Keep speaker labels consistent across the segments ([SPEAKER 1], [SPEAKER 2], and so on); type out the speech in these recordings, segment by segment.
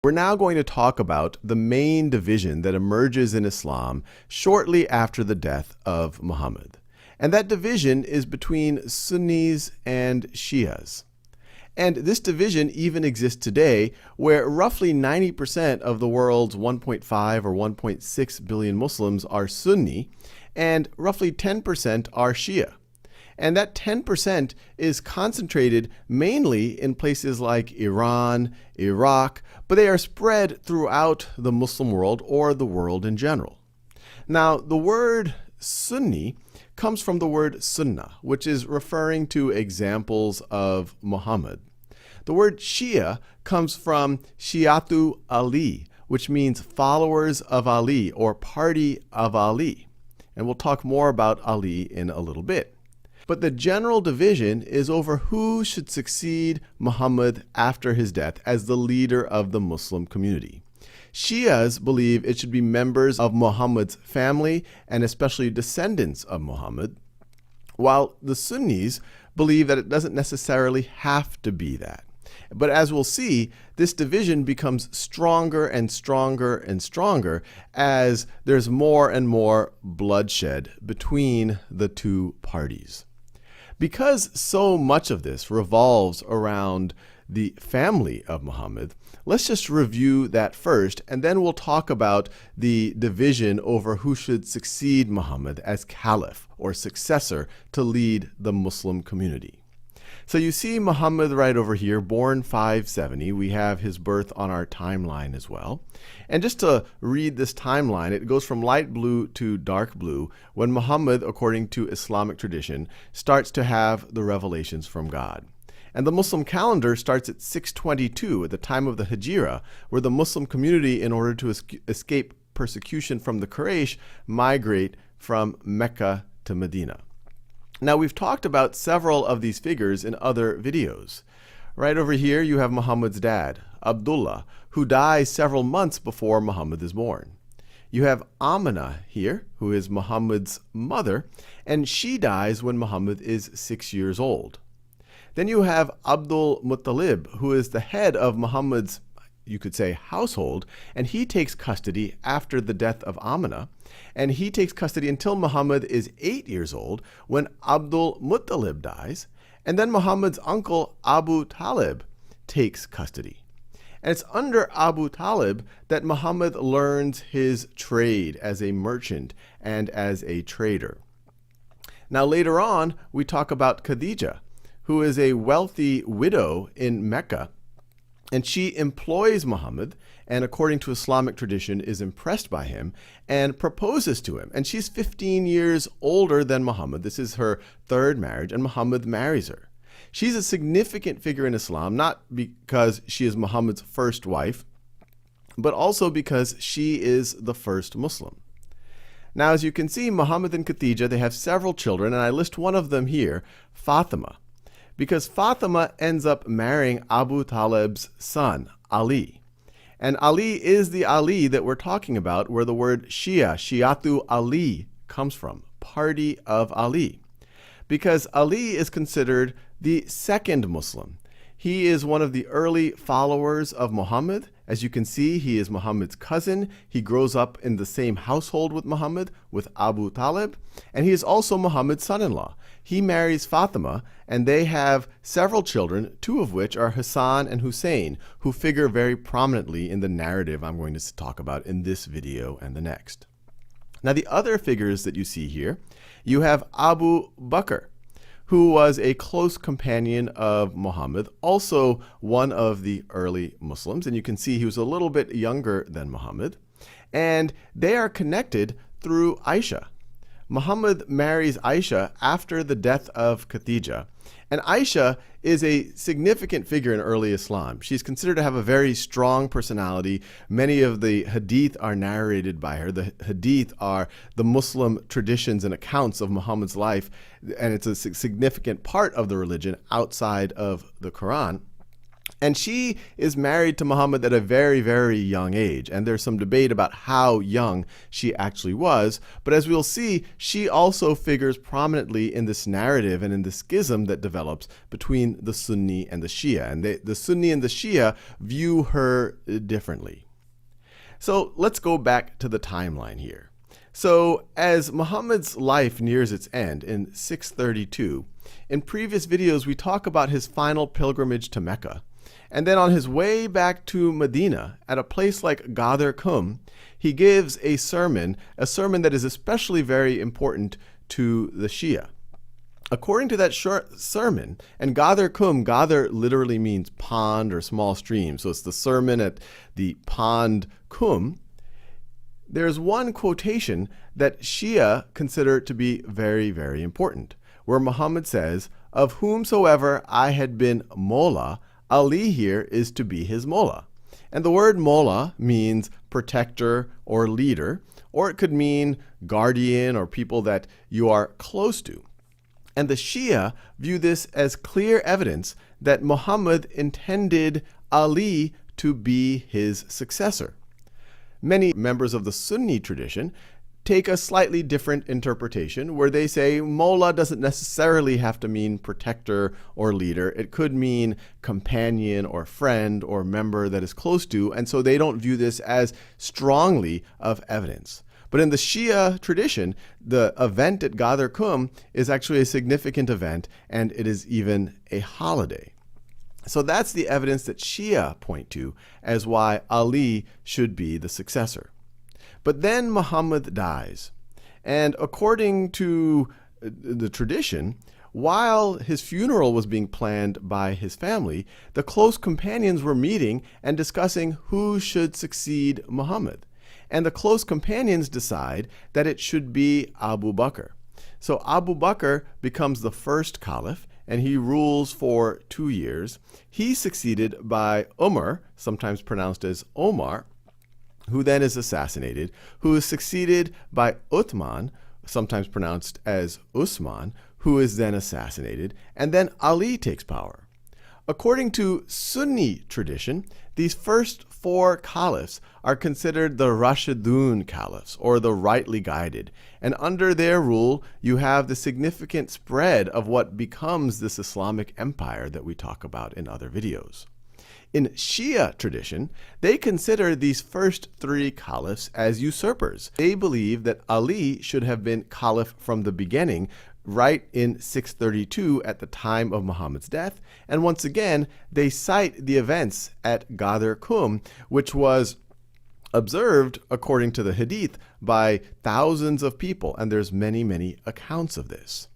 [SPEAKER 1] We're now going to talk about the main division that emerges in Islam shortly after the death of Muhammad. And that division is between Sunnis and Shias. And this division even exists today, where roughly 90% of the world's 1.5 or 1.6 billion Muslims are Sunni, and roughly 10% are Shia. And that 10% is concentrated mainly in places like Iran, Iraq, but they are spread throughout the Muslim world or the world in general. Now, the word Sunni comes from the word sunnah, which is referring to examples of Muhammad. The word Shia comes from Shi'atu Ali, which means followers of Ali or party of Ali. And we'll talk more about Ali in a little bit. But the general division is over who should succeed Muhammad after his death as the leader of the Muslim community. Shias believe it should be members of Muhammad's family and especially descendants of Muhammad, while the Sunnis believe that it doesn't necessarily have to be that. But as we'll see, this division becomes stronger and stronger and stronger as there's more and more bloodshed between the two parties. Because so much of this revolves around the family of Muhammad, let's just review that first, and then we'll talk about the division over who should succeed Muhammad as caliph or successor to lead the Muslim community. So you see Muhammad right over here, born 570. We have his birth on our timeline as well. And just to read this timeline, it goes from light blue to dark blue when Muhammad, according to Islamic tradition, starts to have the revelations from God. And the Muslim calendar starts at 622 at the time of the Hijrah, where the Muslim community, in order to escape persecution from the Quraysh, migrate from Mecca to Medina. Now, we've talked about several of these figures in other videos. Right over here, you have Muhammad's dad, Abdullah, who dies several months before Muhammad is born. You have Amina here, who is Muhammad's mother, and she dies when Muhammad is 6 years old. Then you have Abdul Muttalib, who is the head of Muhammad's, you could say, household, and he takes custody after the death of Amina, and he takes custody until Muhammad is 8 years old when Abdul Muttalib dies, and then Muhammad's uncle Abu Talib takes custody. And it's under Abu Talib that Muhammad learns his trade as a merchant and as a trader. Now later on, we talk about Khadija, who is a wealthy widow in Mecca, and she employs Muhammad, and according to Islamic tradition is impressed by him and proposes to him. And she's 15 years older than Muhammad. This is her third marriage, and Muhammad marries her. She's a significant figure in Islam, not because she is Muhammad's first wife, but also because she is the first Muslim. Now, as you can see, Muhammad and Khadija, they have several children, and I list one of them here, Fatima, because Fatima ends up marrying Abu Talib's son, Ali. And Ali is the Ali that we're talking about, where the word Shia, Shi'atu Ali, comes from, party of Ali. Because Ali is considered the second Muslim. He is one of the early followers of Muhammad. As you can see, he is Muhammad's cousin. He grows up in the same household with Muhammad, with Abu Talib, and he is also Muhammad's son-in-law. He marries Fatima, and they have several children, two of which are Hassan and Hussein, who figure very prominently in the narrative I'm going to talk about in this video and the next. Now, the other figures that you see here, you have Abu Bakr, who was a close companion of Muhammad, also one of the early Muslims. And you can see he was a little bit younger than Muhammad. And they are connected through Aisha. Muhammad marries Aisha after the death of Khadija. And Aisha is a significant figure in early Islam. She's considered to have a very strong personality. Many of the hadith are narrated by her. The hadith are the Muslim traditions and accounts of Muhammad's life, and it's a significant part of the religion outside of the Quran. And she is married to Muhammad at a very, very young age. And there's some debate about how young she actually was. But as we'll see, she also figures prominently in this narrative and in the schism that develops between the Sunni and the Shia. And the Sunni and the Shia view her differently. So let's go back to the timeline here. So as Muhammad's life nears its end in 632, in previous videos we talk about his final pilgrimage to Mecca. And then on his way back to Medina, at a place like Ghadir Qum, he gives a sermon that is especially very important to the Shia. According to that short sermon, and Ghadir Qum, Ghadir literally means pond or small stream, so it's the sermon at the pond Qum, there's one quotation that Shia consider to be very, very important, where Muhammad says, "Of whomsoever I had been Mola, Ali here is to be his Mola." And the word Mola means protector or leader, or it could mean guardian or people that you are close to. And the Shia view this as clear evidence that Muhammad intended Ali to be his successor. Many members of the Sunni tradition take a slightly different interpretation where they say Mola doesn't necessarily have to mean protector or leader. It could mean companion or friend or member that is close to, and so they don't view this as strongly of evidence. But in the Shia tradition, the event at Ghadir Qum is actually a significant event, and it is even a holiday. So that's the evidence that Shia point to as why Ali should be the successor. But then Muhammad dies. And according to the tradition, while his funeral was being planned by his family, the close companions were meeting and discussing who should succeed Muhammad. And the close companions decide that it should be Abu Bakr. So Abu Bakr becomes the first caliph, and he rules for 2 years. He's succeeded by Umar, sometimes pronounced as Omar, who then is assassinated, who is succeeded by Uthman, sometimes pronounced as Usman, who is then assassinated, and then Ali takes power. According to Sunni tradition, these first 4 caliphs are considered the Rashidun caliphs, or the rightly guided. And under their rule, you have the significant spread of what becomes this Islamic empire that we talk about in other videos. In Shia tradition, they consider these first 3 caliphs as usurpers. They believe that Ali should have been caliph from the beginning, right in 632 at the time of Muhammad's death. And once again, they cite the events at Ghadir Qum, which was observed, according to the Hadith, by thousands of people. And there's many, many accounts of this.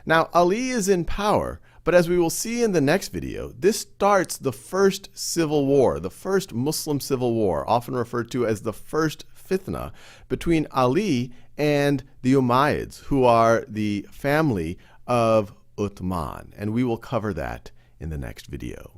[SPEAKER 1] Now, Ali is in power, but as we will see in the next video, this starts the first civil war, the first Muslim civil war, often referred to as the first fitna, between Ali and the Umayyads, who are the family of Uthman. And we will cover that in the next video.